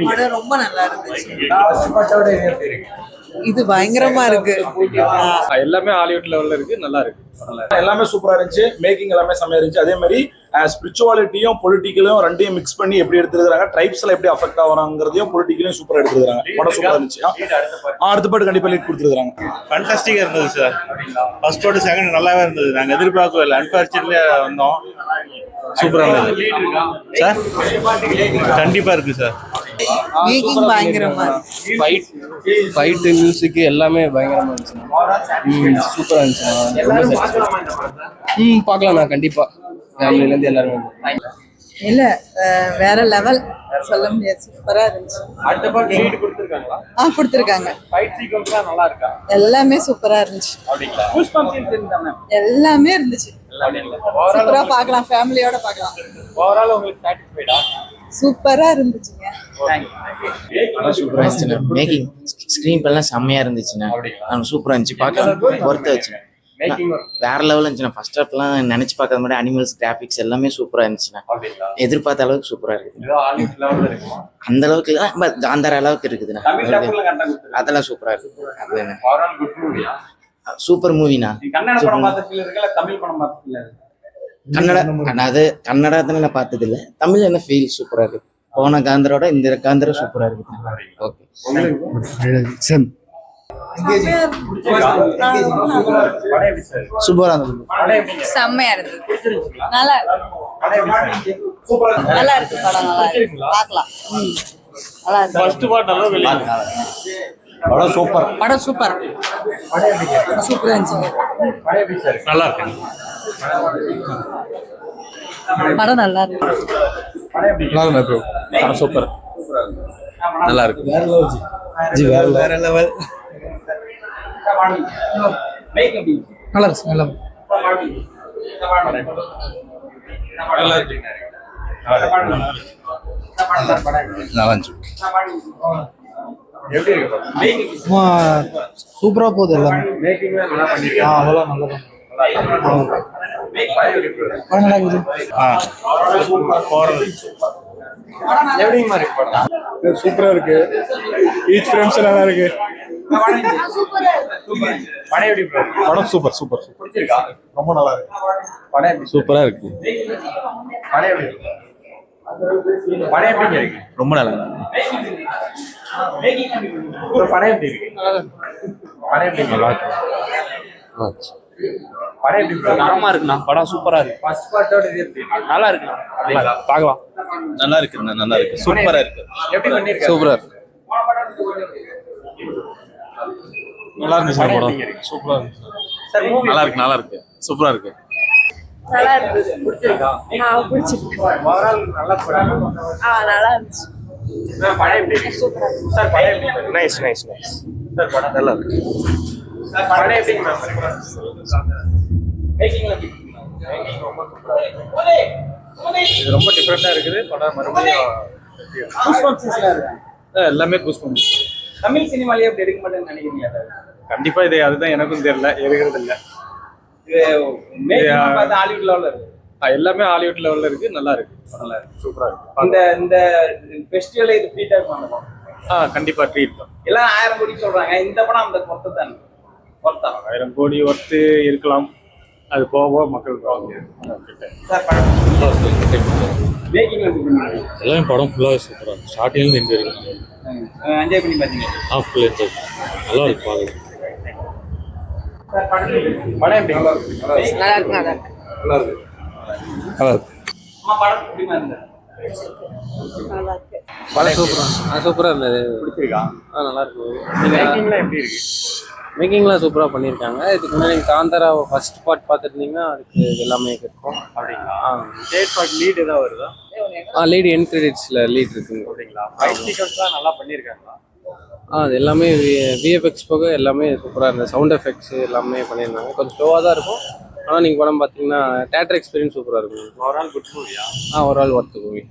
படம் ரொம்ப நல்லா இருந்துச்சு. இது பயங்கரமா இருக்கு. எல்லாமே ஹாலிவுட் லெவல்ல இருக்கு, நல்லா இருக்கு. எல்லாமே சூப்பரா இருந்துச்சு. மேக்கிங் எல்லாமே செம்மையா இருந்துச்சு. அதே மாதிரி ஸ்பிரிச்சுவாலிட்டியும் பொலிட்டிக்கலையும் ரெண்டையும் மிக்ஸ் பண்ணி எப்படி எடுத்துருக்காங்க, ட்ரைப்ஸ் எல்லாம் எப்படி அஃபெக்ட் ஆகுறாங்கிறதையும் பொலிட்டிக்கலையும் சூப்பரா எடுத்துருக்காங்க. படம் சூப்பரா இருந்துச்சு. அடுத்த பாட்டு கண்டிப்பா லீட் கொடுத்துருக்காங்க. ஃபண்டாஸ்டிக்கா இருந்தது சார். ஃபர்ஸ்ட் பாட்டு செகண்ட் நல்லாவே இருந்தது. நாங்க எதிர்பார்க்கவே இல்லை. அன்பார்ச்சுனேட்லி வந்தோம். சூப்பரா இருந்தது சார். கண்டிப்பா இருக்கு சார். மேக்கிங் பயங்கரமா ஃபைட் மியூசிக் எல்லாமே பயங்கரமா இருந்துச்சு. சூப்பரா இருந்துச்சு. பார்க்கலாம் நான் கண்டிப்பா ஃபேமிலில இருந்து எல்லாரும். இல்ல வேற லெவல் சொல்ல முடியாது. சூப்பரா இருந்துச்சு. அடுத்த பாட்டு லீட் கொடுத்திருக்காங்களா? கொடுத்திருக்காங்க. ஃபைட் சீக்வென்ஸ்லாம் நல்லா இருக்கா? எல்லாமே சூப்பரா இருந்துச்சு. அப்படிங்களா? கூஸ்பம்ப் சீன்ஸ் இருந்தானே எல்லாமே இருந்துச்சு. சூப்பரா பார்க்கலாம், ஃபேமிலியோட பார்க்கலாம். ஓவரால் உங்களுக்கு சாட்டிஸ்ஃபைடா? சூப்பரா இருந்துச்சுங்க. சூப்பரா இருந்துச்சுண்ணா. மேக்கிங் ஸ்கிரீன் எல்லாம் செம்மையா இருந்துச்சுண்ணா. சூப்பரா இருந்துச்சு. பார்க்க ஒர்த்தா வச்சுண்ணா. வேற லெவல் இருந்துச்சுண்ணா. ஃபர்ஸ்ட் ஹாஃப்லாம் நினைச்சு பார்க்காத மாதிரி அனிமல்ஸ் கிராஃபிக்ஸ் எல்லாமே சூப்பரா இருந்துச்சுண்ணா. எதிர்பார்த்த அளவுக்கு சூப்பரா இருக்கு. அந்த அளவுக்கு இல்லை, காந்தார அளவுக்கு இருக்குதுண்ணா. அதெல்லாம் சூப்பரா இருக்கு. அது சூப்பர் மூவினா. கன்னடத்துல நான் பார்த்தது இல்லை. தமிழ் என்ன ஃபீல் சூப்பரா இருக்கு. போன காந்தரோட இந்த காந்தரம் சூப்பரா இருக்கு. ஓகே சூப்பரா இருந்தது. செம்மையா இருக்கு. நல்லா நல்லா இருக்கு. படம் நல்லா இருக்கு. பார்க்கலாம். நல்லா இருக்கு. ஃபர்ஸ்ட் பார்ட் நல்லா படம் சூப்பர். படம் சூப்பர். சூப்பரா இருந்துச்சு. நல்லா இருக்கு. படம் நல்லா இருக்கு. படம் சூப்பர். நல்லா இருக்கு. வேற லெவல் ஜி. வேற லெவல். நல்லா இருக்கு. நல்லா சூப்பரா போகுது எல்லாமே. அதெல்லாம் நல்லதான். சூப்பரா இருக்கு. ஈச் ஃப்ரேம்ஸ் நல்லா இருக்கு. படம் சூப்பர் சூப்பர் சூப்பர். ரொம்ப நல்லா இருக்கு. சூப்பரா இருக்கு. ரொம்ப நல்லா தரமா இருக்குண்ணா. படம் சூப்பரா இருக்கு. நல்லா இருக்கு. பார்க்கலாம். நல்லா இருக்குண்ணா. நல்லா இருக்கு. சூப்பரா இருக்கு. சூப்பரா இருக்கு. நல்லா இருந்துச்சு படம். சூப்பரா இருக்கு. நல்லா இருக்கு. நல்லா இருக்கு. சூப்பரா இருக்கு. நல்லா இருந்துச்சு. பிடிச்சிருக்கா? பிடிச்சிருக்கு. நல்லா இருந்துச்சு. Nice nice nice. நல்லா இருக்கு. இது ரொம்ப டிஃப்ரெண்டா இருக்குது படம். மறுபடியும் எல்லாமே கூஸ்பம்ப்ஸ். தமிழ் சினிமாலேயே அப்படி எடுக்க மாட்டேன்னு நினைக்கிறீங்க? கண்டிப்பா இது அதுதான் எனக்கும் தெரியல. எடுக்கிறது இல்லை. ஹாலிவுட் லெவல்ல இருக்கு. எல்லாமே ஹாலிவுட் லெவல்ல இருக்கு. நல்லா இருக்கு. நல்லா இருக்கு. சூப்பரா இருக்கு. இந்த ஃபெஸ்டிவல் இது ட்ரீட்டா பண்ணுவோம். கண்டிப்பா ட்ரீட் தான். எல்லாம் 1000 கோடி சொல்றாங்க. இந்த படம் அந்த ஒர்த்து தான். ஒர்த்தா 1000 கோடி ஒர்த்து இருக்கலாம். அது போக போக மக்கள் எல்லாமே படம் ஃபுல்லாக சூப்பராக இருக்கும். ஸ்டார்டிங்லேருந்து எங்கே இருக்கு என்ஜாய் பண்ணி பார்த்தீங்க. ஃபுல் என்ஜாய் நல்லா இருக்கு. பார்க்கலாம். படம் எப்படி? நல்லா இருக்கு. நல்லா இருக்கு. நல்லா இருக்கு. நல்லா இருக்கு. படம் எப்படிமா இருந்தது? நல்லா இருக்கு. படம் சூப்பரா. சூப்பரா இருந்தது. பிடிச்சிருக்கா? நல்லா இருக்கு. மேக்கிங்லாம் எப்படி இருக்கு? மேக்கிங்லாம் சூப்பராக பண்ணியிருக்காங்க. இதுக்கு முன்னாடி நீங்கள் காந்தாரா ஃபர்ஸ்ட் பார்ட் பார்த்துருந்தீங்கன்னா அதுக்கு இது எல்லாமே இருக்கும். அப்படிங்களா? தேர்ட் பார்ட் லீட் ஏதாவது வருதா? லீட் என் கிரெடிட்ஸில் லீட் இருக்குங்க. அப்படிங்களா? ஃபைட் சீக்வென்ஸ்லாம் நல்லா பண்ணியிருக்காங்களா? அது எல்லாமே விஎஃப்எக்ஸ் போக எல்லாமே சூப்பராக இருந்தது. சவுண்ட் எஃபெக்ட்ஸ் எல்லாமே பண்ணியிருந்தாங்க. கொஞ்சம் ஸ்லோவாக தான் இருக்கும். ஆனால் நீங்கள் படம் பார்த்தீங்கன்னா தேட்டர் எக்ஸ்பீரியன்ஸ் சூப்பராக இருக்கும். ஓவரால் குட் மூவியா? Overall worth movie.